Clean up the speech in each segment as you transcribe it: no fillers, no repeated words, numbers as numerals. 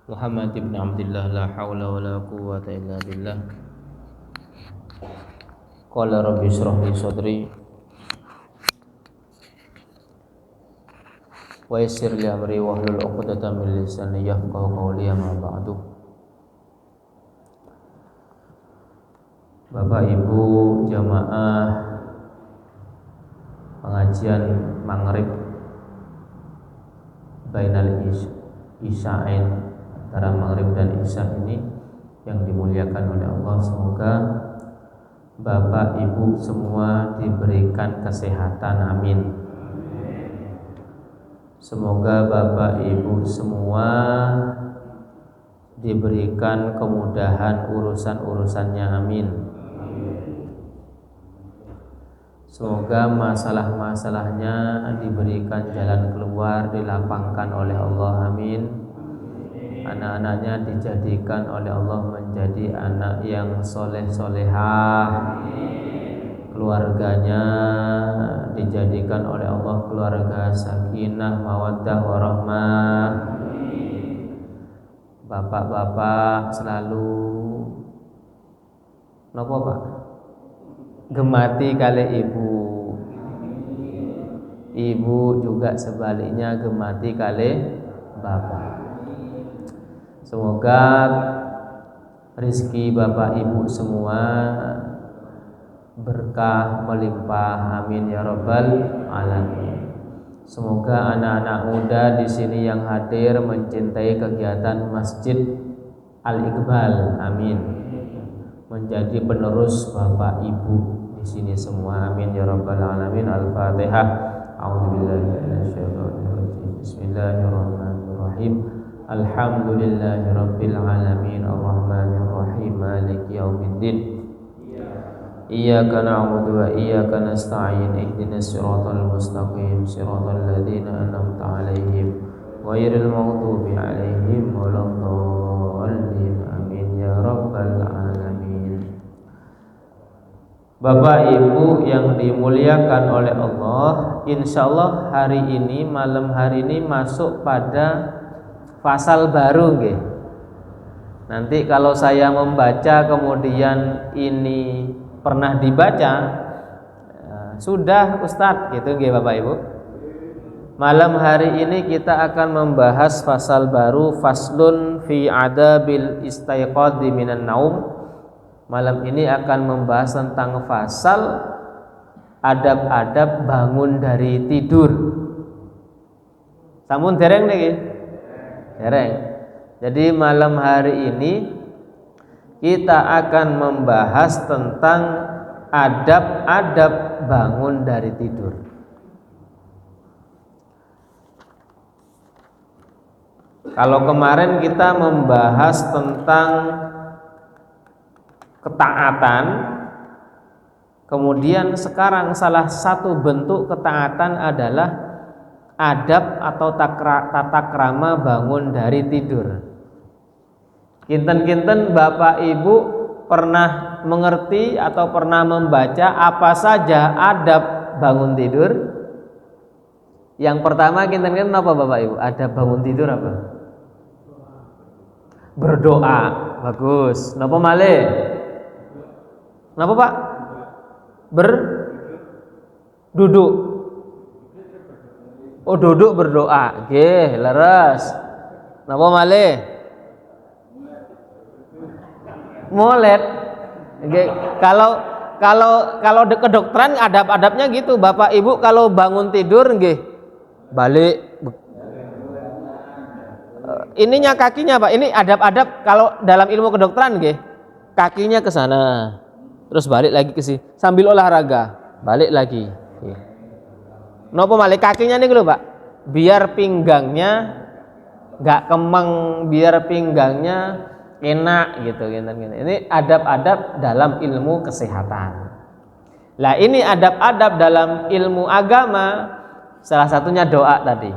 Muhammad ibn Abdullah la haula wa la quwwata illa billah. Qala rabbi shrah li sadri wa yassir li amri wahlul 'uqdatam min lisani yafqahu qawli amma ba'du. Bapak Ibu jamaah pengajian Maghrib bainal isya'ain, antara Maghrib dan Isya ini yang dimuliakan oleh Allah. Semoga Bapak Ibu semua diberikan kesehatan, amin. Semoga Bapak Ibu semua diberikan kemudahan urusan-urusannya, amin. Semoga masalah-masalahnya diberikan jalan keluar, dilapangkan oleh Allah, amin. Anak-anaknya dijadikan oleh Allah menjadi anak yang soleh-solehah. Keluarganya dijadikan oleh Allah keluarga sakinah, mawaddah, warahmah. Bapak-bapak selalu napa Pak? Gemati kali ibu. Ibu juga sebaliknya gemati kali bapak. Semoga rezeki Bapak Ibu semua berkah melimpah, amin ya rabbal alamin. Semoga anak-anak muda di sini yang hadir mencintai kegiatan Masjid Al-Iqbal, amin. Menjadi penerus Bapak Ibu di sini semua, amin ya rabbal alamin. Al-Fatihah. A'udzubillahi minasyaitonir rajim. Bismillahirrahmanirrahim. Alhamdulillahirabbil alamin, arrahmanir rahim, maliki yaumiddin. Iyyaka na'budu wa iyyaka nasta'in. Ihdinas siratal mustaqim, siratal ladzina an'amta 'alaihim ghairil maghdubi 'alaihim waladdallin. Amin ya rabbal alamin. Bapak Ibu yang dimuliakan oleh Allah, insyaallah hari ini, malam hari ini masuk pada fasal baru nggih. Nanti kalau saya membaca kemudian ini pernah dibaca, sudah Ustadz gitu nggih Bapak Ibu. Malam hari ini kita akan membahas fasal baru, faslun fi adabil istaiqadhi minan naum. Malam ini akan membahas tentang fasal adab-adab bangun dari tidur. Sampun dereng niki? Dereng. Jadi malam hari ini kita akan membahas tentang adab-adab bangun dari tidur. Kalau kemarin kita membahas tentang ketaatan, kemudian sekarang salah satu bentuk ketaatan adalah adab atau tata krama bangun dari tidur. Kinten-kinten Bapak Ibu pernah mengerti atau pernah membaca apa saja adab bangun tidur? Yang pertama kinten-kinten apa Bapak Ibu? Adab bangun tidur apa? Berdoa. Bagus. Napa malih? Napa Pak? Duduk. Oh, duduk berdoa. Nggih, leres. Napa malih? Molet. Nggih. Kalau kedokteran adab-adabnya gitu, Bapak Ibu kalau bangun tidur nggih balik. Ininya kakinya Pak. Ini adab-adab kalau dalam ilmu kedokteran nggih. Kakinya ke sana. Terus balik lagi ke sini sambil olahraga, balik lagi. Napa malih kakinya nih lho Pak, biar pinggangnya nggak kemeng, biar pinggangnya enak gitu. Ini adab-adab dalam ilmu kesehatan. Lah ini adab-adab dalam ilmu agama, salah satunya doa tadi.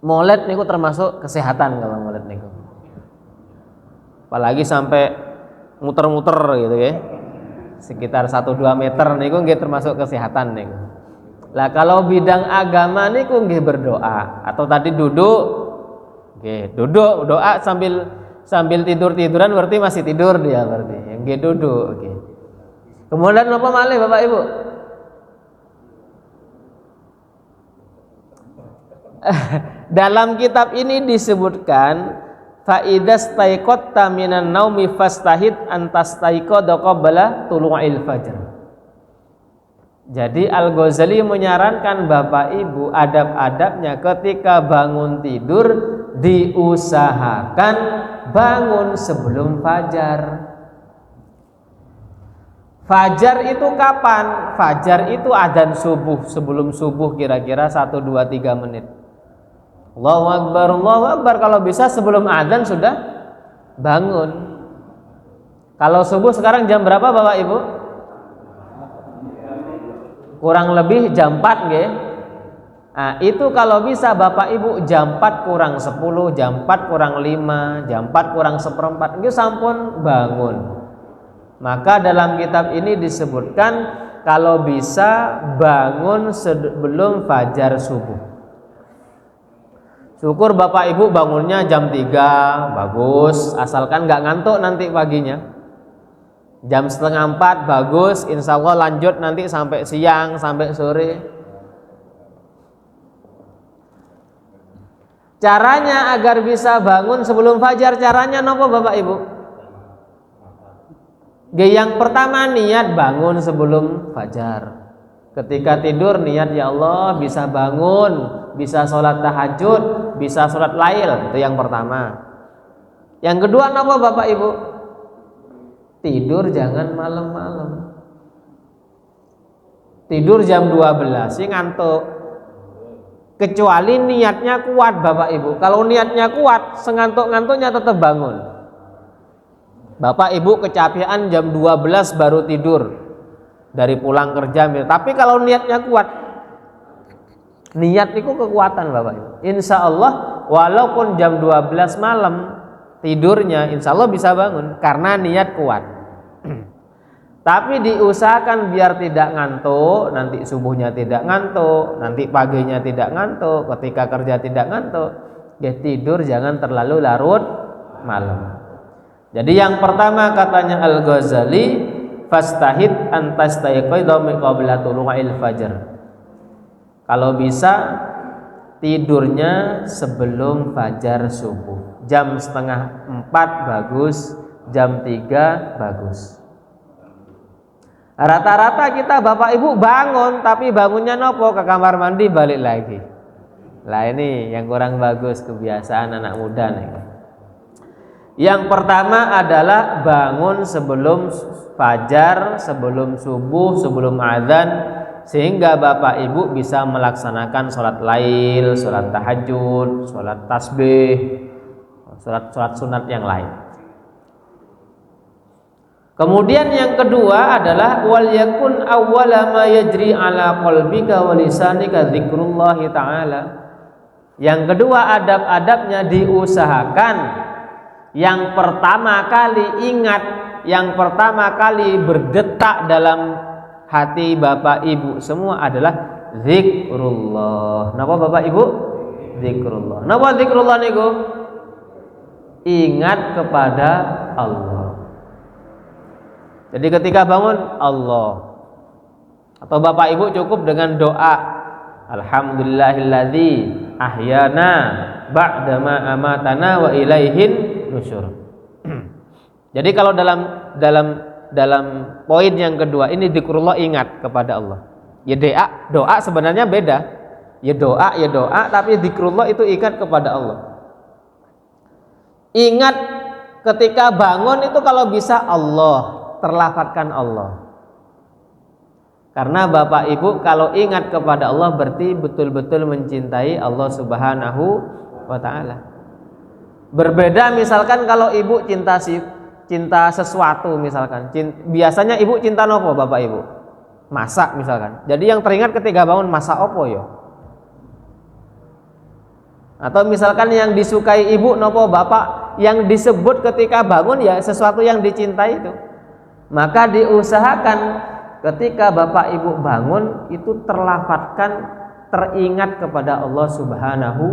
Molet niku termasuk kesehatan kalau molet niku. Apalagi sampai muter-muter gitu ya. Sekitar 1-2 meter niku nggih termasuk kesehatan niku. Lah kalau bidang agama niku nggih berdoa atau tadi duduk Oke, duduk doa sambil tidur-tiduran berarti masih tidur dia berarti. Yang duduk. Oke. Kemudian apa malih Bapak Ibu? Dalam kitab ini disebutkan fa idzas taiqatta minan naumi fastahid antastaiqadha qabla tulu'il fajr. Jadi Al-Ghazali menyarankan Bapak Ibu adab-adabnya ketika bangun tidur diusahakan bangun sebelum fajar. Fajar itu kapan? Fajar itu adzan subuh, sebelum subuh kira-kira 1, 2, 3 menit. Allahu Akbar, Allahu Akbar. Kalau bisa sebelum adzan sudah bangun. Kalau subuh sekarang jam berapa Bapak Ibu? Kurang lebih jam 4 nggih. Nah, itu kalau bisa Bapak Ibu jam 4 kurang 10, jam 4 kurang 5, jam 4 kurang 1/4 itu sampun bangun. Maka dalam kitab ini disebutkan kalau bisa bangun sebelum fajar subuh. Syukur Bapak Ibu bangunnya jam 3, bagus, asalkan nggak ngantuk nanti paginya. Jam 3:30 bagus, insya Allah lanjut nanti sampai siang, sampai sore. Caranya agar bisa bangun sebelum fajar, caranya nopo Bapak Ibu? Yang pertama niat bangun sebelum fajar. Ketika tidur niat ya Allah bisa bangun, bisa sholat tahajud, bisa sholat lail, itu yang pertama. Yang kedua nopo Bapak Ibu? Tidur jangan malam-malam. Tidur jam 12 sih ngantuk. Kecuali niatnya kuat Bapak Ibu. Kalau niatnya kuat, sengantuk-ngantuknya tetap bangun. Bapak Ibu kecapean jam 12 baru tidur dari pulang kerja. Tapi kalau niatnya kuat, niat itu kekuatan Bapak Ibu. Insya Allah walaupun jam 12 malam tidurnya, insya Allah bisa bangun karena niat kuat. Tapi diusahakan biar tidak ngantuk, nanti subuhnya tidak ngantuk, nanti paginya tidak ngantuk, ketika kerja tidak ngantuk. Ya tidur jangan terlalu larut malam. Jadi yang pertama katanya Al-Ghazali, fastahid antastaiqidha min qabla tulu'il fajr. Kalau bisa tidurnya sebelum fajar subuh. Jam 3:30 bagus, jam 3 bagus. Rata-rata kita Bapak Ibu bangun, tapi bangunnya nopo ke kamar mandi balik lagi. Lah ini yang kurang bagus kebiasaan anak muda nih. Yang pertama adalah bangun sebelum fajar, sebelum subuh, sebelum azan, sehingga Bapak Ibu bisa melaksanakan sholat lail, sholat tahajud, sholat tasbih, sholat sunat yang lain. Kemudian yang kedua adalah wal yakun awwala ma yajri ala qalbika wa lisanika dzikrullah taala. Yang kedua adab-adabnya diusahakan yang pertama kali ingat, yang pertama kali berdetak dalam hati Bapak Ibu semua adalah zikrullah. Napa Bapak Ibu? Zikrullah. Napa zikrullah niku? Ingat kepada Allah. Jadi ketika bangun Allah, atau Bapak Ibu cukup dengan doa alhamdulillahilladzi ahyana ba'dama amatana wa ilaihin nusyur. Jadi kalau dalam poin yang kedua ini zikrullah, ingat kepada Allah. Ya doa sebenarnya beda. Ya doa tapi zikrullah itu ingat kepada Allah. Ingat ketika bangun itu kalau bisa Allah, terlafadzkan Allah. Karena Bapak Ibu kalau ingat kepada Allah berarti betul-betul mencintai Allah Subhanahu wa taala. Berbeda misalkan kalau ibu cinta sesuatu misalkan. Biasanya ibu cinta nopo Bapak Ibu? Masak misalkan. Jadi yang teringat ketika bangun masak opo yo? Atau misalkan yang disukai ibu nopo Bapak, yang disebut ketika bangun ya sesuatu yang dicintai itu. Maka diusahakan ketika Bapak Ibu bangun itu terlafadzkan, teringat kepada Allah Subhanahu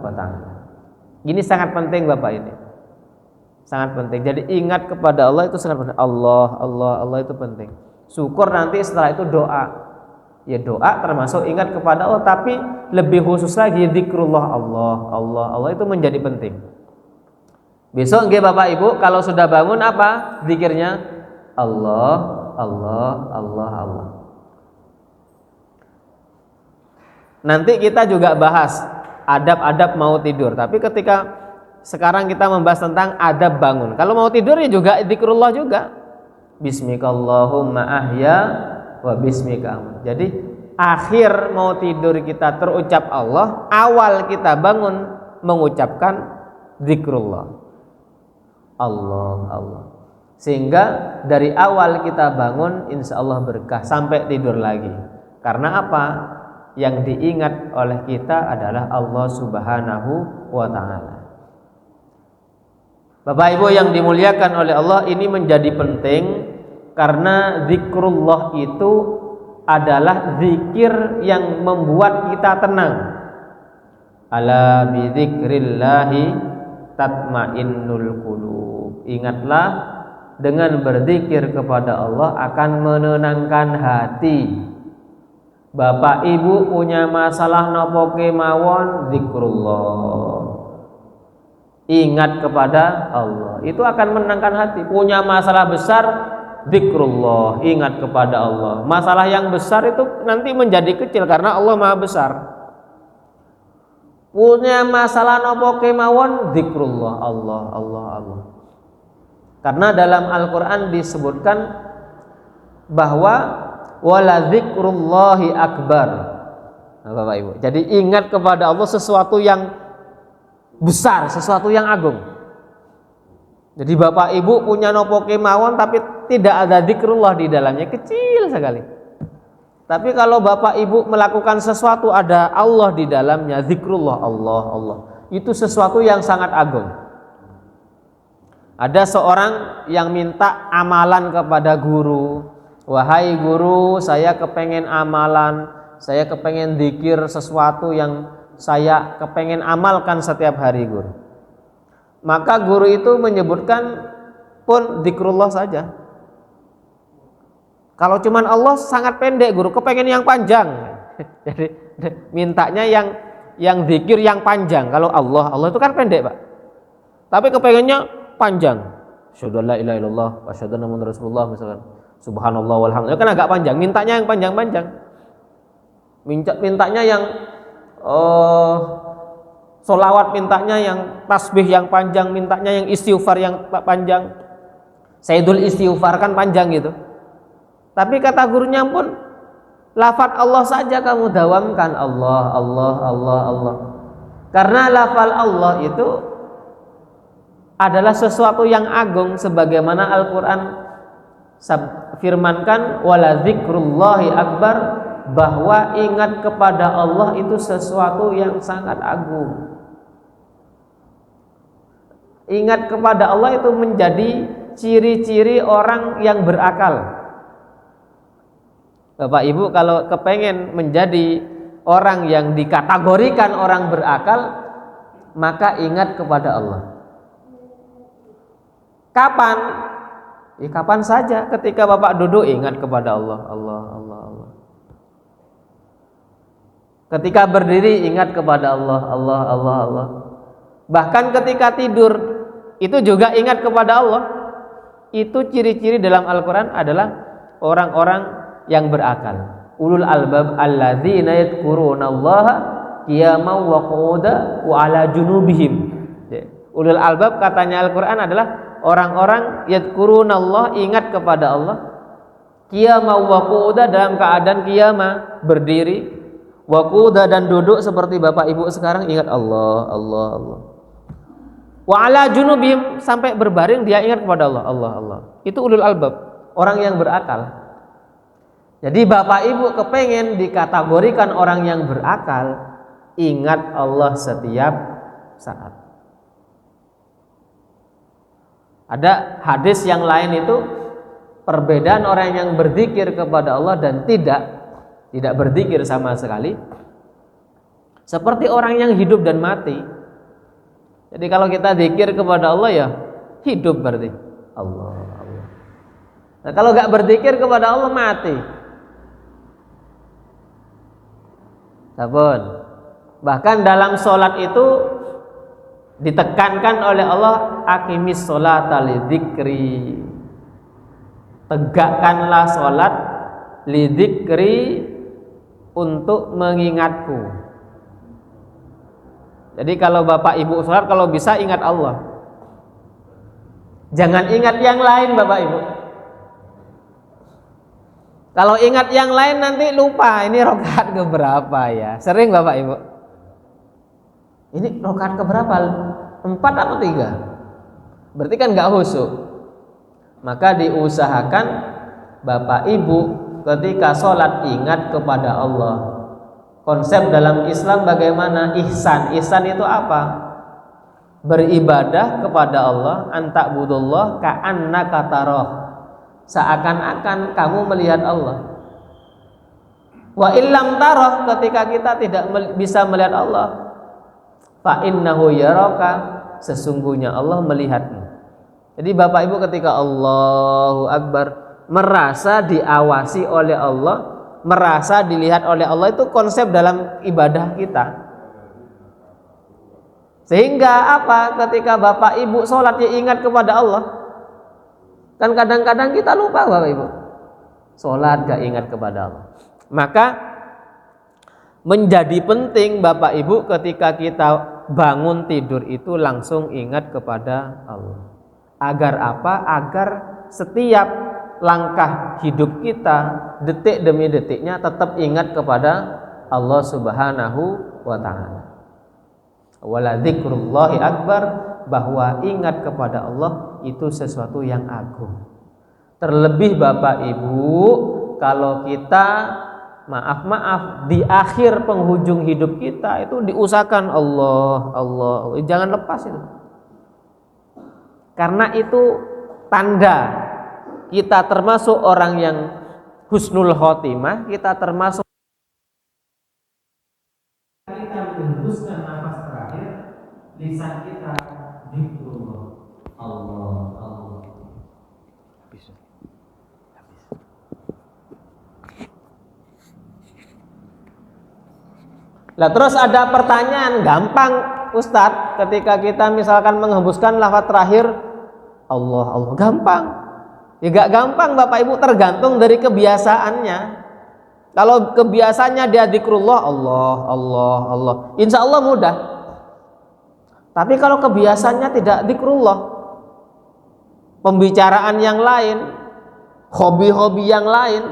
wa taala. Ini sangat penting Bapak ini. Sangat penting. Jadi ingat kepada Allah itu sangat penting. Allah itu penting. Syukur nanti setelah itu doa. Ya doa termasuk ingat kepada Allah, tapi lebih khusus lagi zikrullah Allah itu menjadi penting. Besok nggih Bapak Ibu kalau sudah bangun apa zikirnya? Allah. Nanti kita juga bahas adab-adab mau tidur. Tapi ketika sekarang kita membahas tentang adab bangun. Kalau mau tidur ya juga zikrullah juga. Bismikallahumma ahya wa bismika amut. Jadi akhir mau tidur kita terucap Allah, awal kita bangun mengucapkan zikrullah. Allah. Sehingga dari awal kita bangun insya Allah berkah sampai tidur lagi. Karena apa? Yang diingat oleh kita adalah Allah Subhanahu wa ta'ala. Bapak Ibu yang dimuliakan oleh Allah, ini menjadi penting karena zikrullah itu adalah zikir yang membuat kita tenang. Ala bi dzikrillahi tatmainnul qulub. Ingatlah, dengan berzikir kepada Allah akan menenangkan hati. Bapak Ibu punya masalah nopo kemawon, zikrullah. Ingat kepada Allah, itu akan menenangkan hati. Punya masalah besar, zikrullah, ingat kepada Allah. Masalah yang besar itu nanti menjadi kecil karena Allah Maha Besar. Punya masalah nopo kemawon, zikrullah, Allah. Karena dalam Al-Quran disebutkan bahwa wala zikrullahi akbar. Nah, Bapak Ibu, jadi ingat kepada Allah sesuatu yang besar, sesuatu yang agung. Jadi Bapak Ibu punya nopo kemawon tapi tidak ada zikrullah di dalamnya, kecil sekali. Tapi kalau Bapak Ibu melakukan sesuatu ada Allah di dalamnya, zikrullah Allah, itu sesuatu yang sangat agung. Ada seorang yang minta amalan kepada guru. Wahai guru, saya kepengen amalan, saya kepengen zikir sesuatu yang saya kepengen amalkan setiap hari guru. Maka guru itu menyebutkan pun zikrullah saja. Kalau cuman Allah sangat pendek guru, kepengen yang panjang. Jadi mintanya yang zikir yang panjang. Kalau Allah itu kan pendek Pak. Tapi kepengennya panjang. Asyhadu an la ilaha illallah wa asyhadu anna muhammadar rasulullah misalkan. Subhanallah walhamdulillah kan agak panjang. Mintanya yang panjang-panjang. Mintanya yang solawat, mintanya yang tasbih yang panjang, mintanya yang istighfar yang panjang. Sayyidul istighfar kan panjang gitu. Tapi kata gurunya pun lafaz Allah saja kamu dawamkan, Allah. Karena lafaz Allah itu adalah sesuatu yang agung sebagaimana Al-Qur'an firmankan wala zikrullahi akbar, bahwa ingat kepada Allah itu sesuatu yang sangat agung. Ingat kepada Allah itu menjadi ciri-ciri orang yang berakal. Bapak Ibu kalau kepengen menjadi orang yang dikategorikan orang berakal, maka ingat kepada Allah. Kapan? Ya, kapan saja ketika Bapak duduk ingat kepada Allah. Ketika berdiri ingat kepada Allah. Bahkan ketika tidur itu juga ingat kepada Allah. Itu ciri-ciri dalam Al-Quran adalah orang-orang yang berakal. Ulul albab alladzina yadhkurunallaha qiyaman wa qu'udan wa ala junubihim. Ulul albab katanya Al-Quran adalah orang-orang yadhkurunallah, ingat kepada Allah, qiyaman wa qu'udan, dalam keadaan qiyamah berdiri, wa qu'udan dan duduk seperti Bapak Ibu sekarang ingat Allah. Wa ala junubihim, sampai berbaring dia ingat kepada Allah. Itu ulul albab, orang yang berakal. Jadi Bapak Ibu kepengen dikategorikan orang yang berakal, ingat Allah setiap saat. Ada hadis yang lain itu perbedaan orang yang berzikir kepada Allah dan tidak berzikir sama sekali. Seperti orang yang hidup dan mati. Jadi kalau kita zikir kepada Allah ya hidup berarti Allah. Nah, kalau nggak berzikir kepada Allah mati. Sabun. Bahkan dalam sholat itu ditekankan oleh Allah, aqimis sholata lidzikri. Tegakkanlah sholat lidzikri, untuk mengingatku. Jadi kalau bapak ibu sholat, kalau bisa ingat Allah. Jangan ingat yang lain bapak ibu. Kalau ingat yang lain nanti lupa, ini rakaat keberapa ya. Sering bapak ibu. Ini rakaat keberapa? 4 atau 3? Berarti kan gak khusyuk. Maka diusahakan bapak ibu ketika sholat ingat kepada Allah. Konsep dalam Islam bagaimana? Ihsan. Ihsan itu apa? Beribadah kepada Allah, anta'budullah ka'annaka tarah. Seakan-akan kamu melihat Allah. Wa illam tarah, ketika kita tidak bisa melihat Allah, fa innahu yaraka, sesungguhnya Allah melihatmu. Jadi bapak ibu ketika Allahu Akbar merasa diawasi oleh Allah, merasa dilihat oleh Allah, itu konsep dalam ibadah kita. Sehingga apa? Ketika bapak ibu sholat ya ingat kepada Allah. Kan kadang-kadang kita lupa bapak ibu, sholat gak ingat kepada Allah. Maka menjadi penting bapak ibu ketika kita bangun tidur itu langsung ingat kepada Allah. Agar apa? Agar setiap langkah hidup kita, detik demi detiknya tetap ingat kepada Allah Subhanahu wa ta'ala. Wala dzikrullahi akbar, bahwa ingat kepada Allah itu sesuatu yang agung. Terlebih bapak ibu, kalau kita maaf di akhir penghujung hidup kita itu diusahakan Allah, jangan lepas itu. Karena itu tanda kita termasuk orang yang husnul khotimah, kita termasuk kita menghembuskan nafas terakhir, lisan kita zikrullah, Allah. Habis. Lah terus ada pertanyaan gampang Ustadz, ketika kita misalkan menghembuskan lafaz terakhir Allah, gampang. Ya gak gampang bapak ibu, tergantung dari kebiasaannya. Kalau kebiasaannya dia zikrullah Allah, insya Allah mudah. Tapi kalau kebiasaannya tidak zikrullah, pembicaraan yang lain, hobi-hobi yang lain,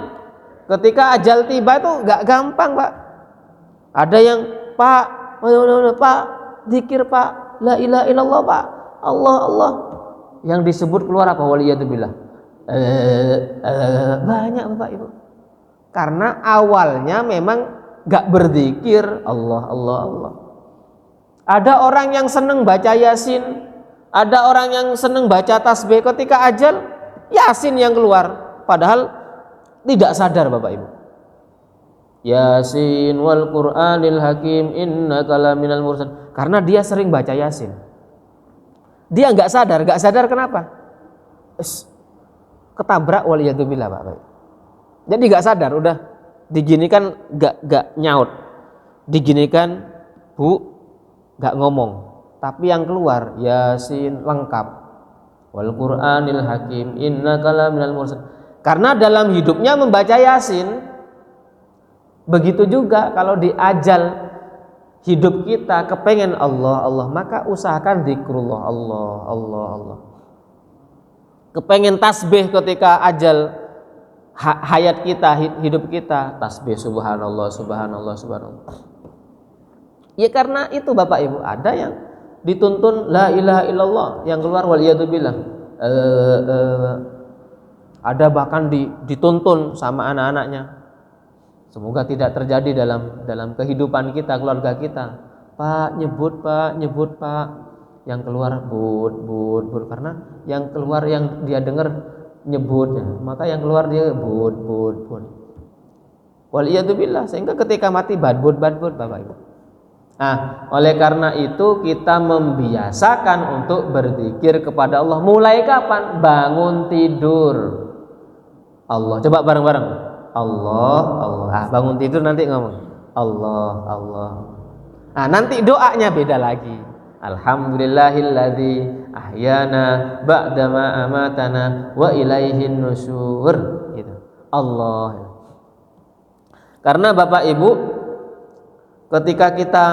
ketika ajal tiba itu gak gampang pak. Ada yang pak zikir pak, la ilaha illallah pak, Allah, yang disebut keluar apa? Waliyadzubillah. Banyak bapak ibu. Karena awalnya memang gak berzikir Allah. Ada orang yang seneng baca Yasin, ada orang yang seneng baca tasbih, ketika ajal Yasin yang keluar, padahal tidak sadar bapak ibu. Yasin wal Qur'anil Hakim innaka laminal mursalin. Karena dia sering baca Yasin, dia gak sadar kenapa? Ketabrak waliyadzubillah Pak. Jadi gak sadar, udah diginikan gak nyaut, diginikan bu gak ngomong, tapi yang keluar Yasin lengkap, wal Qur'anil Hakim innaka laminal mursalin. Karena dalam hidupnya membaca Yasin. Begitu juga kalau di ajal hidup kita kepengen Allah, maka usahakan zikrullah Allah. Kepengen tasbih ketika ajal hayat kita, hidup kita, tasbih subhanallah. Ya karena itu bapak ibu, ada yang dituntun la ilaha illallah, yang keluar waliyadzubillah. Ada bahkan dituntun sama anak-anaknya. Semoga tidak terjadi dalam kehidupan kita, keluarga kita. Pak nyebut pak, yang keluar but, karena yang keluar yang dia dengar nyebut, maka yang keluar dia but. Waliyadzubillah, sehingga ketika mati badbut bapak ibu. Nah, oleh karena itu kita membiasakan untuk berzikir kepada Allah. Mulai kapan? Bangun tidur. Allah. Coba bareng-bareng. Allah, Allah. Ah, bangun tidur nanti ngomong Allah, Allah. Nah, nanti doanya beda lagi. Alhamdulillahilladzi ahyana ba'dama amatana wa ilaihin nusyur. Gitu. Allah. Karena Bapak Ibu, ketika kita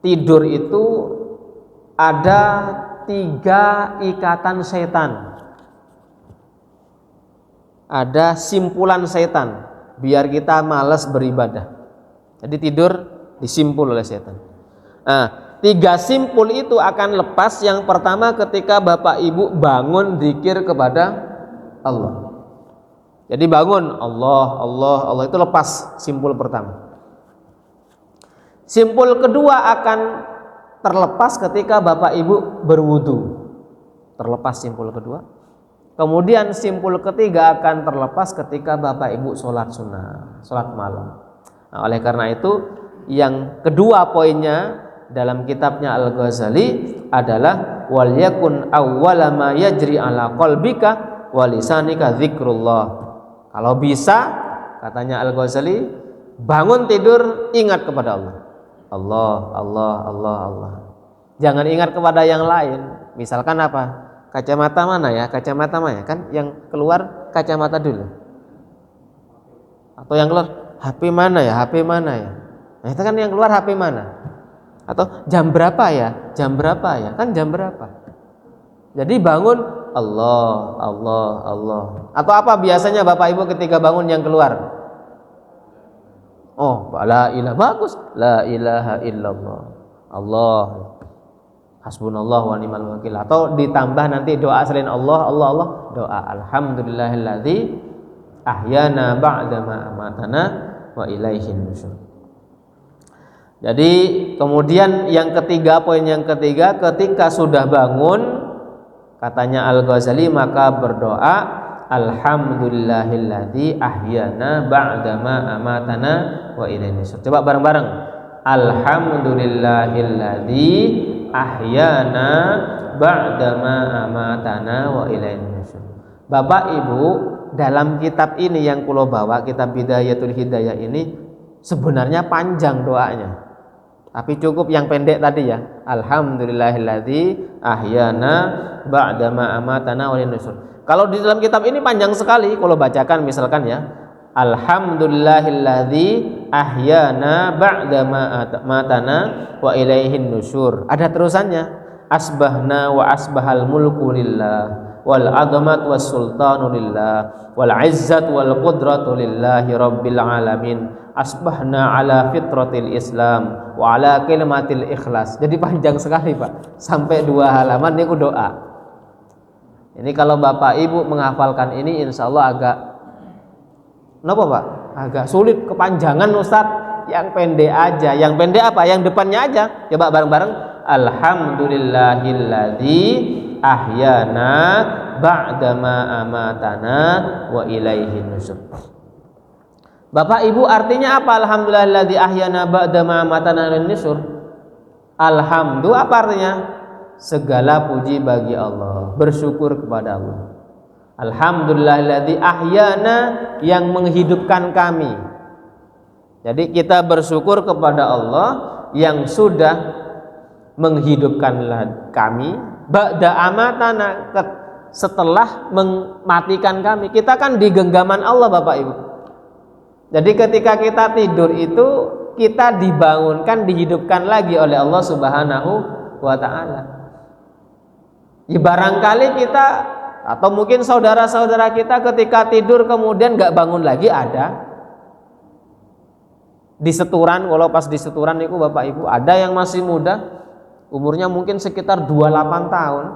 tidur itu ada 3 ikatan setan. Ada simpulan setan biar kita malas beribadah. Jadi tidur disimpul oleh setan. Nah, 3 simpul itu akan lepas. Yang pertama ketika Bapak Ibu bangun zikir kepada Allah. Jadi bangun Allah, Allah, Allah, itu lepas simpul pertama. Simpul kedua akan terlepas ketika Bapak Ibu berwudu. Terlepas simpul kedua. Kemudian simpul ketiga akan terlepas ketika Bapak Ibu sholat sunnah, sholat malam. Nah, oleh karena itu yang kedua poinnya dalam kitabnya Al-Ghazali adalah wal yakun awwala ma yajri ala qalbika wa lisanika dzikrullah. Kalau bisa, katanya Al-Ghazali, bangun tidur ingat kepada Allah. Allah, Allah, Allah, Allah. Jangan ingat kepada yang lain. Misalkan apa? Kacamata mana ya? Kacamata mana? Kan yang keluar kacamata dulu. Atau yang keluar HP mana ya? HP mana ya? Nah, itu kan yang keluar HP mana? Atau jam berapa ya? Jam berapa ya? Kan jam berapa? Jadi bangun Allah, Allah, Allah. Atau apa biasanya Bapak Ibu ketika bangun yang keluar? Oh, la ilaha, bagus. La ilaha illallah. Allah. Hasbunallah wa ni'mal wakil. Atau ditambah nanti doa selain Allah, Allah, Allah, doa alhamdulillahilladzi ahyana ba'dama amatana wa ilaihin nusyur. Jadi kemudian yang ketiga, poin yang ketiga, ketika sudah bangun, katanya Al-Ghazali, maka berdoa alhamdulillahilladzi ahyana ba'dama amatana wa ilaihin nusyur. Coba bareng-bareng. Alhamdulillahilladzi ahyana ba'dama amatana wa ilaihin nusyur. Bapak Ibu, dalam kitab ini yang kulo bawa, kitab Bidayatul Hidayah ini sebenarnya panjang doanya. Tapi cukup yang pendek tadi ya. Alhamdulillahilladzi ahyana ba'dama amatana wa ilaihin nusyur. Kalau di dalam kitab ini panjang sekali, kalau bacakan misalkan ya. Alhamdulillahilladzi ahyana ba'dama amatana wa ilaihin nusyur. Ada terusannya. Asbahna wa asbahal mulku lillah wal azmat was sultanu lillah wal izzat wal qudratu lillahi rabbil alamin. Asbahna ala fitratil Islam wa ala kalimatil ikhlas. Jadi panjang sekali Pak, sampai 2 halaman ini doa. Ini kalau Bapak Ibu menghafalkan ini insya Allah agak kenapa Pak? Agak sulit, kepanjangan Ustadz. Yang pendek aja. Yang pendek apa? Yang depannya aja. Coba bareng-bareng. Alhamdulillahilladzi ahyana ba'dama amatana wa ilaihin nusyur. Bapak Ibu, artinya apa alhamdulillahilladzi ahyana ba'dama amatana wa ilaihin nusyur? Alhamdulillah apa artinya? Segala puji bagi Allah, bersyukur kepada Allah. Alhamdulillahilladzi ahyana, yang menghidupkan kami. Jadi kita bersyukur kepada Allah yang sudah menghidupkan kami ba'da amatana, setelah mematikan kami. Kita kan di genggaman Allah Bapak Ibu. Jadi ketika kita tidur itu kita dibangunkan, dihidupkan lagi oleh Allah Subhanahu wa ta'ala. Ya barangkali kita atau mungkin saudara-saudara kita ketika tidur kemudian gak bangun lagi, ada di seturan. Kalau pas di seturan itu Bapak Ibu, ada yang masih muda, umurnya mungkin sekitar 28 tahun,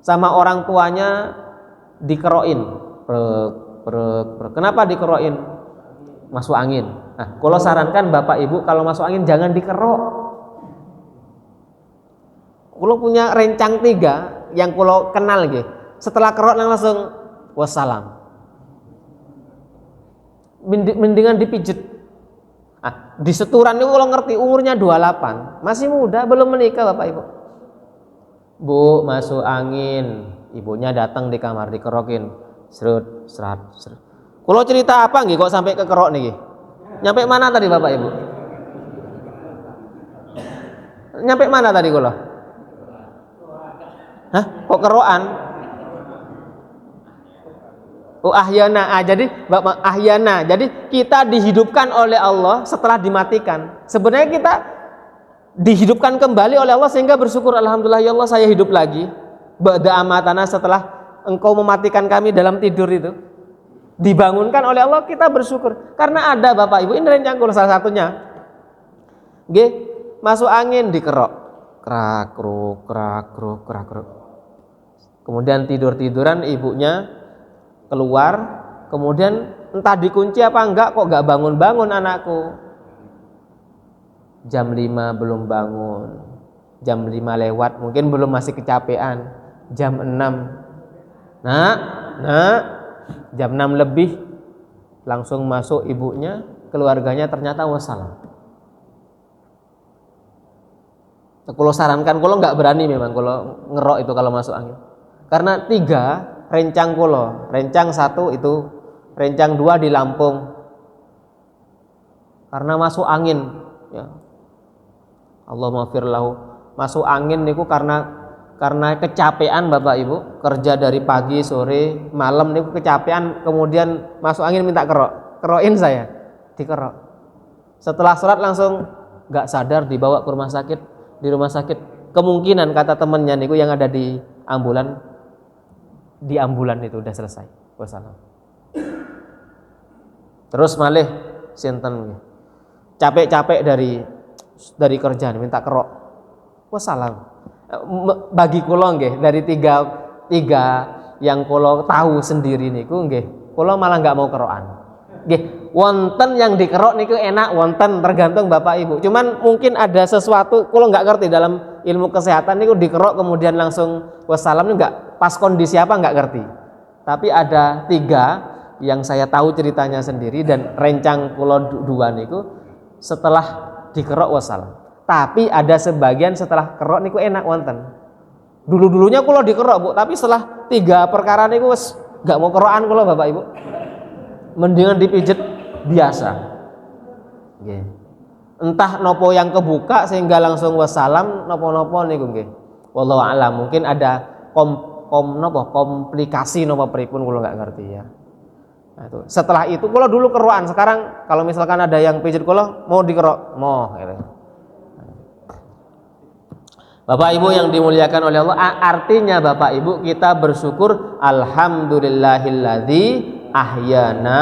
sama orang tuanya dikeroin. Kenapa dikeroin? Masuk angin. Nah, kalau sarankan Bapak Ibu kalau masuk angin jangan dikerok. Kalau punya rencang 3 yang kalau kenal gitu, setelah kerok langsung wassalam. Mendingan dipijet. di seturan itu kalau ngerti umurnya 28, masih muda, belum menikah Bapak Ibu. Bu, masuk angin. Ibunya datang di kamar dikerokin. Serut, serat, serut. Kalau cerita apa nggih kok sampai ke kerok nih? Nyampe mana tadi Bapak Ibu? Nyampe mana tadi kalau? Hah? Kok kerokan? Oh ahyana, jadi Bapak ahyana. Jadi kita dihidupkan oleh Allah setelah dimatikan. Sebenarnya kita dihidupkan kembali oleh Allah sehingga bersyukur, alhamdulillah ya Allah saya hidup lagi. Ba'da amatana, setelah engkau mematikan kami dalam tidur itu. Dibangunkan oleh Allah, kita bersyukur. Karena ada Bapak Ibu, ini rencang kula salah satunya. Nggih, masuk angin dikerok. Krak kruk krak kruk krak kruk. Kemudian tidur-tiduran ibunya keluar, kemudian entah dikunci apa enggak, kok enggak bangun-bangun anakku. Jam 5 belum bangun, jam 5 lewat, mungkin belum, masih kecapean. Jam 6, nak, jam 6 lebih, langsung masuk ibunya, keluarganya ternyata wassalam. Kalau sarankan, kalau nggak berani memang kalau ngerok itu kalau masuk angin, karena 3 rencang kulo, rencang 1 itu, rencang 2 di Lampung, karena masuk angin, ya. Allah maghfir lahu, masuk angin niku karena kecapean Bapak Ibu, kerja dari pagi sore malam niku kecapean, kemudian masuk angin minta kerokin saya, dikerok. Setelah sholat langsung nggak sadar, dibawa ke rumah sakit. Di rumah sakit kemungkinan kata temennya niku yang ada di ambulan itu udah selesai. Wassalam. Terus malih sinten capek-capek dari kerjaan minta kerok. Wassalam. Bagi kula nggih, dari tiga yang kula tahu sendiri niku nggih, kula malah nggak mau kerokan. Nggih, wonten yang dikerok niku enak, wonten tergantung Bapak Ibu. Cuman mungkin ada sesuatu kula nggak ngerti dalam ilmu kesehatan niku dikerok kemudian langsung wassalam niku nggak pas kondisi apa nggak ngerti. Tapi ada 3 yang saya tahu ceritanya sendiri dan rencang kula 2 niku setelah dikerok wassalam. Tapi ada sebagian setelah kerok niku enak wonten. Dulunya kula dikerok Bu, tapi setelah 3 perkara niku wis enggak mau kerokan kula Bapak Ibu. Mendingan dipijet biasa. Nggih. Entah nopo yang kebuka sehingga langsung wassalam, nopo-nopo niku nggih. Wallahu a'lam, mungkin ada komplikasi nopo pripun kula enggak ngerti ya. Nah, itu. Setelah itu kula dulu kerokan, sekarang kalau misalkan ada yang pijet kula mau dikerok, mau gitu. Bapak Ibu yang dimuliakan oleh Allah, artinya Bapak Ibu kita bersyukur, alhamdulillahilladzi ahyana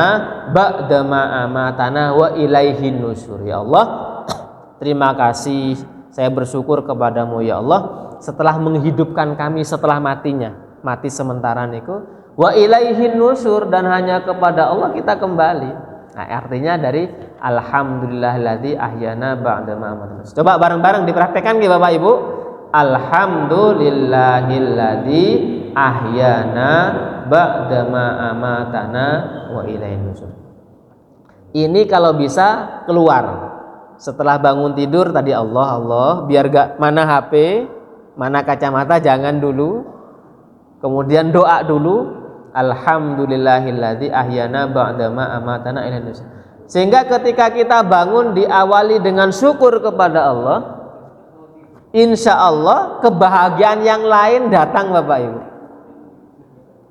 ba'da ma amatana wa ilaihin nusyur. Ya Allah, terima kasih, saya bersyukur kepadamu ya Allah setelah menghidupkan kami setelah mati sementara niku, wa ilaihin nusyur, dan hanya kepada Allah kita kembali. Nah, artinya dari alhamdulillahilladzi ahyana ba'da ma amatana. Coba bareng-bareng dipraktekkan nggih Bapak Ibu. Alhamdulillahilladzi ahyana ba'da ma amatana wa ilaihin nusyur. Ini kalau bisa keluar setelah bangun tidur tadi, Allah biar gak mana HP, mana kacamata jangan dulu. Kemudian doa dulu, alhamdulillahilladzi ahyana ba'da ma amatana ilaihin nusyur. Sehingga ketika kita bangun diawali dengan syukur kepada Allah, insya Allah kebahagiaan yang lain datang Bapak Ibu.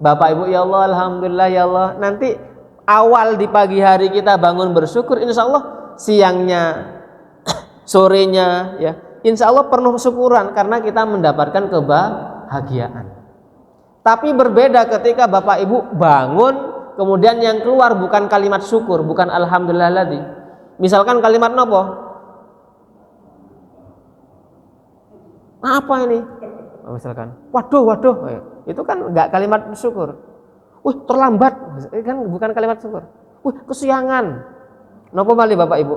Bapak Ibu ya Allah, alhamdulillah ya Allah. Nanti awal di pagi hari kita bangun bersyukur, insya Allah siangnya, sorenya ya, insya Allah penuh syukuran karena kita mendapatkan kebahagiaan. Tapi berbeda ketika Bapak Ibu bangun kemudian yang keluar bukan kalimat syukur, bukan alhamdulillah lagi. Misalkan kalimat nopo? Apa ini? Misalkan, waduh, itu kan enggak kalimat syukur. Terlambat, kan bukan kalimat syukur. Kesiangan. Napa malih Bapak Ibu?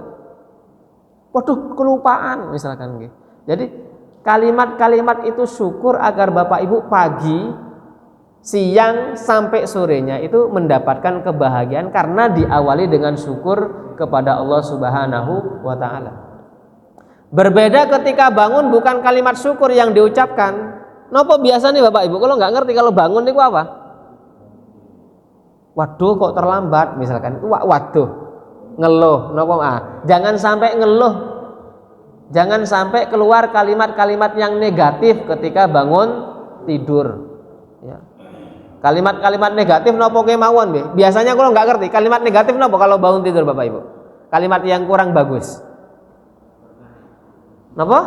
Waduh, kelupaan misalkan gitu. Jadi kalimat-kalimat itu syukur agar Bapak Ibu pagi siang sampai sorenya itu mendapatkan kebahagiaan karena diawali dengan syukur kepada Allah Subhanahu wa taala. Berbeda ketika bangun bukan kalimat syukur yang diucapkan. Nopo biasa nih Bapak Ibu, kalau nggak ngerti kalau bangun itu apa? Waduh kok terlambat misalkan. Waduh, ngeluh, nopo jangan sampai ngeluh. Jangan sampai keluar kalimat-kalimat yang negatif ketika bangun tidur. Ya. Kalimat-kalimat negatif nopo kemauan be. Biasanya kalau nggak ngerti kalimat negatif nopo kalau bangun tidur Bapak Ibu. Kalimat yang kurang bagus. Nopo?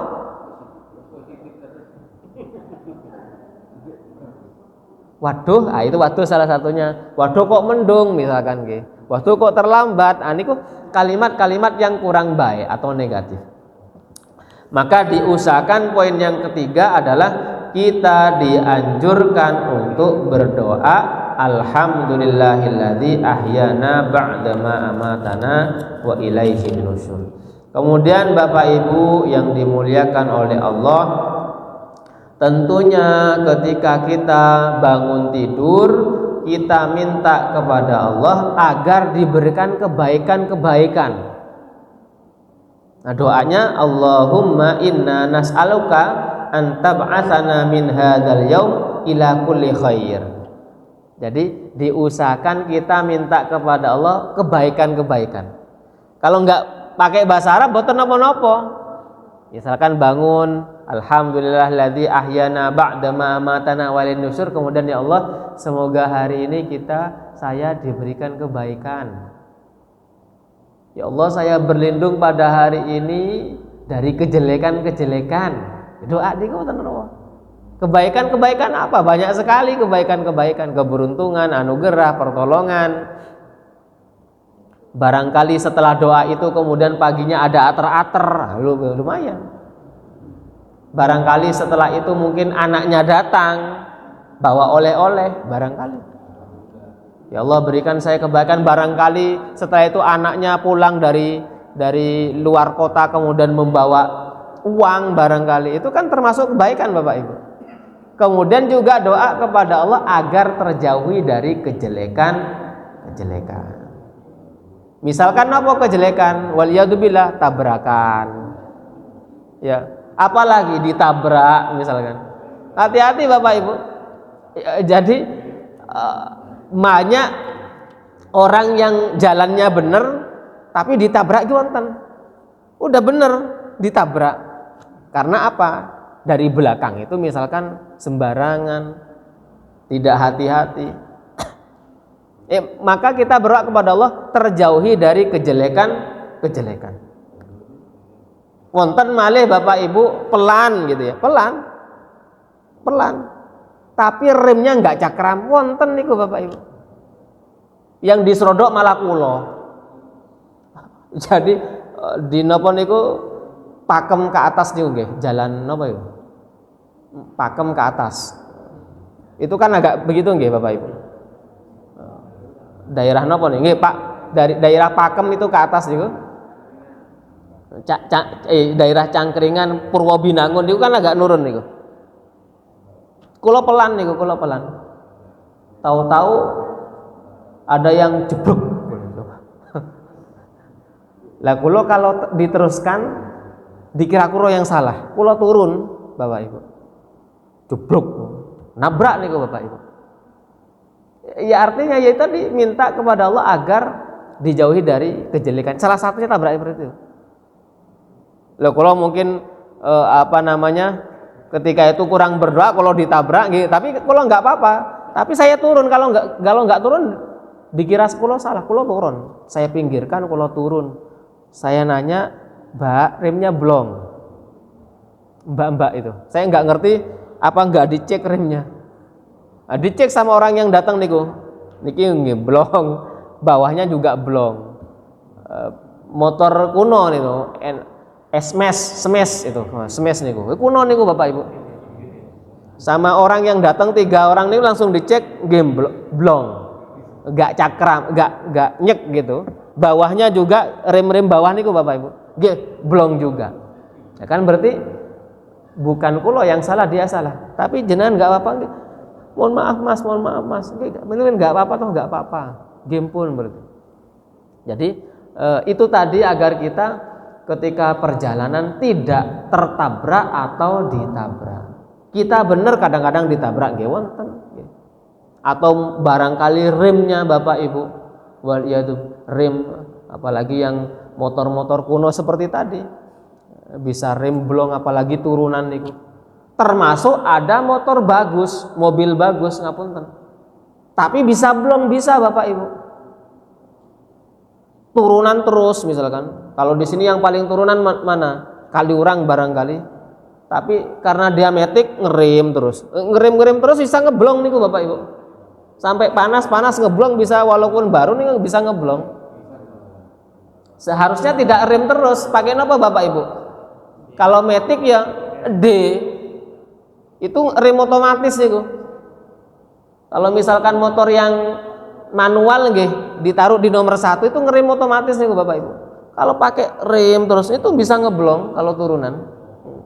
Waduh, itu waduh salah satunya. Waduh kok mendung misalkan nggih. Waduh kok terlambat. Niku kalimat-kalimat yang kurang baik atau negatif. Maka diusahakan poin yang ketiga adalah kita dianjurkan untuk berdoa alhamdulillahilladzi ahyana ba'dama amatana wa ilaihin nusyur. Kemudian Bapak Ibu yang dimuliakan oleh Allah, tentunya ketika kita bangun tidur kita minta kepada Allah agar diberikan kebaikan-kebaikan. Nah doanya Allahumma inna nas'aluka an tab'atsana min hadzal yaum ila kulli khair. Jadi diusahakan kita minta kepada Allah kebaikan-kebaikan. Kalau enggak pakai bahasa Arab boten napa-napa. Misalkan bangun alhamdulillahilladzi ahyana ba'da ma amatana wa ilaihin nusyur, kemudian ya Allah semoga hari ini saya diberikan kebaikan. Ya Allah saya berlindung pada hari ini dari kejelekan-kejelekan. Doa niku wonten napa? Kebaikan-kebaikan apa? Banyak sekali kebaikan-kebaikan, keberuntungan, anugerah, pertolongan. Barangkali setelah doa itu kemudian paginya ada ater-ater, lumayan. Barangkali setelah itu mungkin anaknya datang bawa oleh-oleh, barangkali. Ya Allah berikan saya kebaikan. Barangkali setelah itu anaknya pulang dari luar kota kemudian membawa uang, barangkali itu kan termasuk kebaikan Bapak Ibu. Kemudian juga doa kepada Allah agar terjauhi dari kejelekan. Misalkan apa kejelekan? Waliyadzubillah, tabrakan. Ya, apalagi ditabrak misalkan. Hati-hati Bapak Ibu. Jadi banyak orang yang jalannya benar tapi ditabrak wonten. Udah bener ditabrak. Karena apa? Dari belakang itu misalkan sembarangan, tidak hati-hati. Maka kita berdoa kepada Allah terjauhi dari kejelekan. Wonten malih Bapak Ibu pelan gitu ya, pelan. Tapi remnya nggak cakram, wonten niku Bapak Ibu. Yang diserodok malah kulo. Jadi di napa niku pakem ke atas niku nggih, jalan napa iku? Pakem ke atas. Itu kan agak begitu nggih Bapak Ibu. Daerah napa nih? Nggih Pak, dari daerah Pakem itu ke atas niku. Daerah Cangkringan, Purwobinangun niku kan agak nurun niku. Kulo pelan niku, kulo pelan. Tahu-tahu ada yang jeblok. Lah kulo kalau diteruskan dikira kulo yang salah. Kulo turun, Bapak Ibu. Jeblok. Nabrak niku Bapak Ibu. Ya artinya ya tadi minta kepada Allah agar dijauhi dari kejelekan. Salah satunya tabrak seperti itu. Lah kalau mungkin ketika itu kurang berdoa kalau ditabrak gitu. Tapi kalau nggak apa-apa. Tapi saya turun, kalau nggak turun dikira kulo salah, kulo turun. Saya pinggirkan, kulo turun. Saya nanya, "Mbak, remnya blong." Mbak itu. Saya nggak ngerti apa nggak dicek remnya. Nah, dicek sama orang yang datang niku. Niki nggih blong, bawahnya juga blong. Motor kuno niku, smash niku. Kuno niku Bapak Ibu. Sama orang yang datang 3 orang niku langsung dicek nggih blong. Enggak cakram, enggak nyek gitu. Bawahnya juga rem-rem bawah niku Bapak Ibu. Nggih blong juga. Ya kan berarti bukan kulo yang salah, dia salah. Tapi jenengan enggak apa-apa nggih. mohon maaf mas, beneran nggak apa-apa toh, nggak apa-apa, game pun berarti. Jadi itu tadi agar kita ketika perjalanan tidak tertabrak atau ditabrak. Kita bener kadang-kadang ditabrak nggih wonten, atau barangkali remnya Bapak Ibu, rem, apalagi yang motor-motor kuno seperti tadi bisa rem blong, apalagi turunan niku. Termasuk ada motor bagus, mobil bagus ngapunten, tapi bisa blong, bisa Bapak Ibu. Turunan terus misalkan, kalau di sini yang paling turunan mana? Kaliurang barangkali, tapi karena diametik ngerem terus bisa ngeblong niku Bapak Ibu. Sampai panas ngeblong bisa, walaupun baru nih bisa ngeblong. Seharusnya tidak rem terus, pakai apa Bapak Ibu? Kalau matic ya D, itu rem otomatis niku. Kalau misalkan motor yang manual nggih ditaruh di nomor 1 itu ngerem otomatis niku Bapak Ibu. Kalau pakai rem terus itu bisa ngeblong kalau turunan.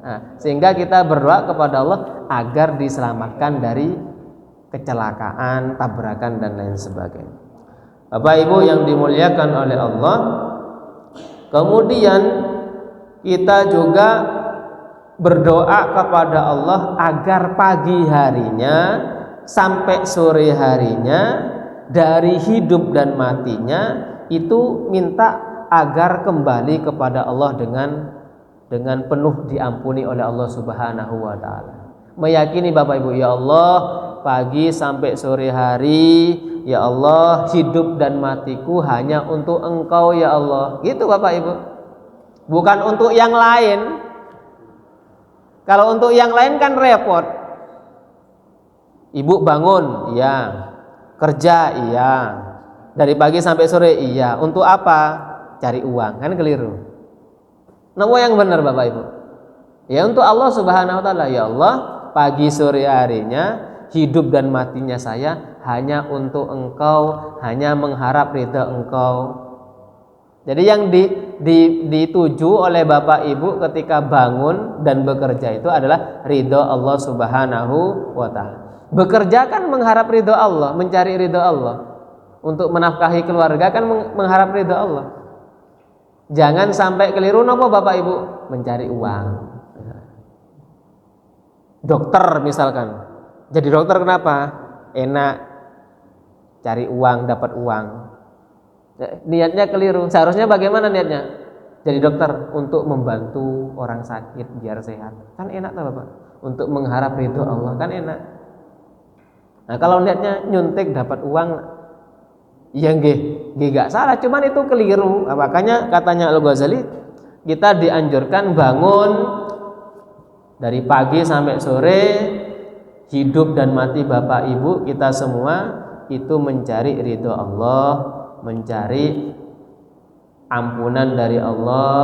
Nah, sehingga kita berdoa kepada Allah agar diselamatkan dari kecelakaan, tabrakan dan lain sebagainya. Bapak Ibu yang dimuliakan oleh Allah, kemudian kita juga berdoa kepada Allah agar pagi harinya sampai sore harinya, dari hidup dan matinya itu minta agar kembali kepada Allah dengan penuh diampuni oleh Allah Subhanahu wa taala. Meyakini Bapak Ibu, ya Allah, pagi sampai sore hari, ya Allah, hidup dan matiku hanya untuk Engkau ya Allah. Gitu Bapak Ibu. Bukan untuk yang lain. Kalau untuk yang lain kan repot. Ibu bangun, iya. Kerja, iya. Dari pagi sampai sore, iya. Untuk apa? Cari uang, kan keliru. Nama yang benar Bapak Ibu. Ya untuk Allah Subhanahu wa taala, ya Allah, pagi sore harinya, hidup dan matinya saya hanya untuk Engkau, hanya mengharap ridha Engkau. Jadi yang dituju oleh Bapak Ibu ketika bangun dan bekerja itu adalah ridha Allah Subhanahu wa taala. Bekerja kan mengharap ridha Allah, mencari ridha Allah. Untuk menafkahi keluarga kan mengharap ridha Allah. Jangan sampai keliru napa Bapak Ibu, mencari uang. Dokter misalkan, jadi dokter kenapa? Enak, cari uang, dapat uang. Niatnya keliru. Seharusnya bagaimana niatnya? Jadi dokter untuk membantu orang sakit biar sehat. Kan enak tuh Bapak. Untuk mengharap ridho Allah kan enak. Nah kalau niatnya nyuntik dapat uang, ya nggak salah, cuman itu keliru. Makanya katanya Al-Ghazali, kita dianjurkan bangun dari pagi sampai sore, hidup dan mati Bapak Ibu kita semua itu mencari ridho Allah, mencari ampunan dari Allah,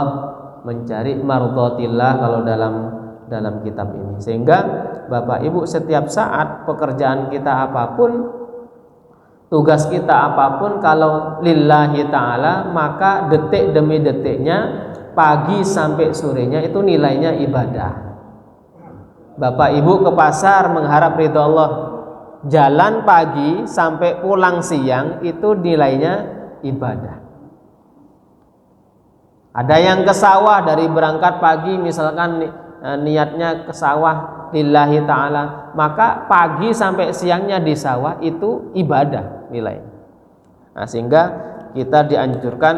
mencari mardhatillah kalau dalam kitab ini. Sehingga Bapak Ibu setiap saat pekerjaan kita apapun, tugas kita apapun, kalau lillahi ta'ala, maka detik demi detiknya, pagi sampai sorenya itu nilainya ibadah. Bapak Ibu ke pasar mengharap ridho Allah, jalan pagi sampai pulang siang itu nilainya ibadah. Ada yang ke sawah dari berangkat pagi misalkan niatnya ke sawah lillahi ta'ala, maka pagi sampai siangnya di sawah itu ibadah nilainya. Nah, sehingga kita dianjurkan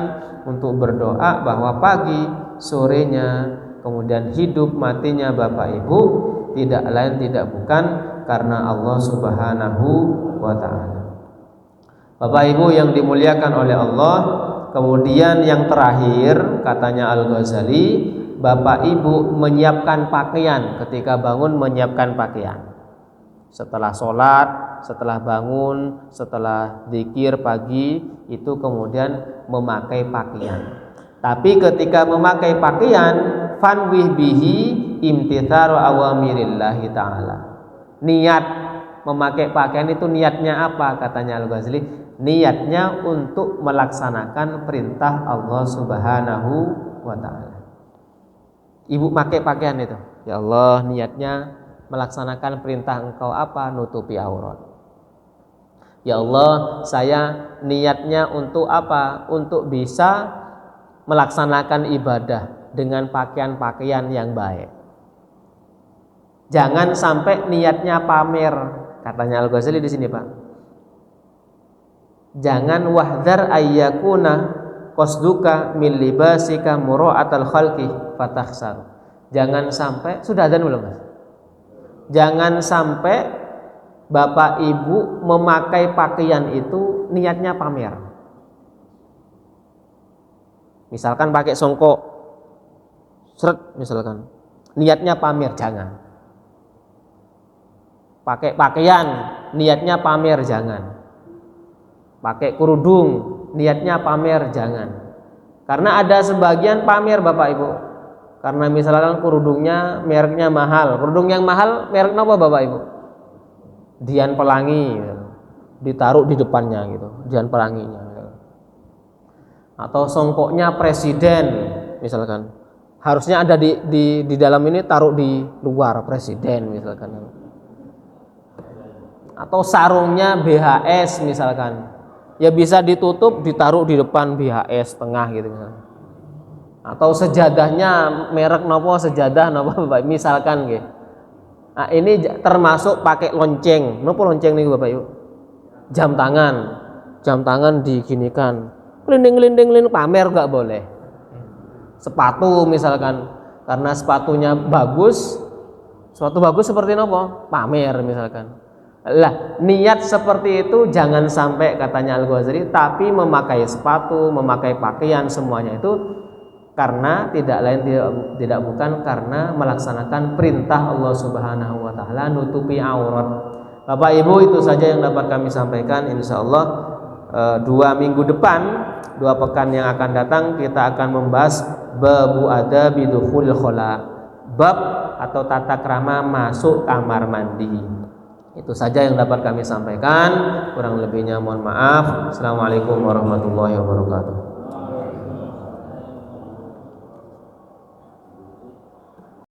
untuk berdoa bahwa pagi, sorenya, kemudian hidup matinya Bapak Ibu tidak lain tidak bukan karena Allah Subhanahu wa ta'ala. Bapak Ibu yang dimuliakan oleh Allah, kemudian yang terakhir katanya Al-Ghazali, Bapak Ibu menyiapkan pakaian, ketika bangun menyiapkan pakaian. Setelah sholat, setelah bangun, setelah zikir pagi, itu kemudian memakai pakaian. Tapi ketika memakai pakaian, fanwih bihi imtitharu awamirillahi ta'ala. Niat memakai pakaian itu niatnya apa? Katanya Al-Ghazali, niatnya untuk melaksanakan perintah Allah Subhanahu wa ta'ala. Ibu pakai pakaian itu, ya Allah, niatnya melaksanakan perintah Engkau apa? Nutupi aurat. Ya Allah, saya niatnya untuk apa? Untuk bisa melaksanakan ibadah dengan pakaian-pakaian yang baik. Jangan sampai niatnya pamer, katanya Al-Ghazali di sini, Pak. Jangan wahdar ayyakuna qasduka min libasika mura'atal khalqi fatakhsar. Jangan sampai, sudah adzan belum, Mas? Jangan sampai Bapak Ibu memakai pakaian itu niatnya pamer. Misalkan pakai songkok, seret misalkan, niatnya pamer, jangan. Pakai pakaian, niatnya pamer, jangan. Pakai kerudung, niatnya pamer, jangan. Karena ada sebagian pamer Bapak Ibu. Karena misalkan kerudungnya mereknya mahal. Kerudung yang mahal merek apa Bapak Ibu? Dian Pelangi, ditaruh di depannya gitu, Dian Pelanginya. Atau songkoknya presiden misalkan. Harusnya ada di dalam ini, taruh di luar presiden misalkan. Atau sarungnya BHS misalkan. Ya bisa ditutup, ditaruh di depan BHS tengah gitu misalkan. Atau sejadahnya merek nopo, sejadah nopo Bapak misalkan gitu. Nah, ini termasuk pakai lonceng. Nopo lonceng nih Bapak Ibu? Jam tangan. Jam tangan diginikan. Gelinding pamer enggak boleh. Sepatu misalkan, karena sepatunya bagus. Sepatu bagus seperti nopo? Pamer misalkan. Lah, niat seperti itu jangan sampai, katanya Al-Ghazali, tapi memakai sepatu, memakai pakaian semuanya itu karena tidak lain tidak bukan karena melaksanakan perintah Allah Subhanahu wa taala, nutupi aurat. Bapak Ibu, itu saja yang dapat kami sampaikan. Insyaallah 2 minggu depan, 2 pekan yang akan datang, kita akan membahas babu adabi dukhul khala, bab atau tata krama masuk kamar mandi. Itu saja yang dapat kami sampaikan. Kurang lebihnya mohon maaf. Assalamualaikum warahmatullahi wabarakatuh.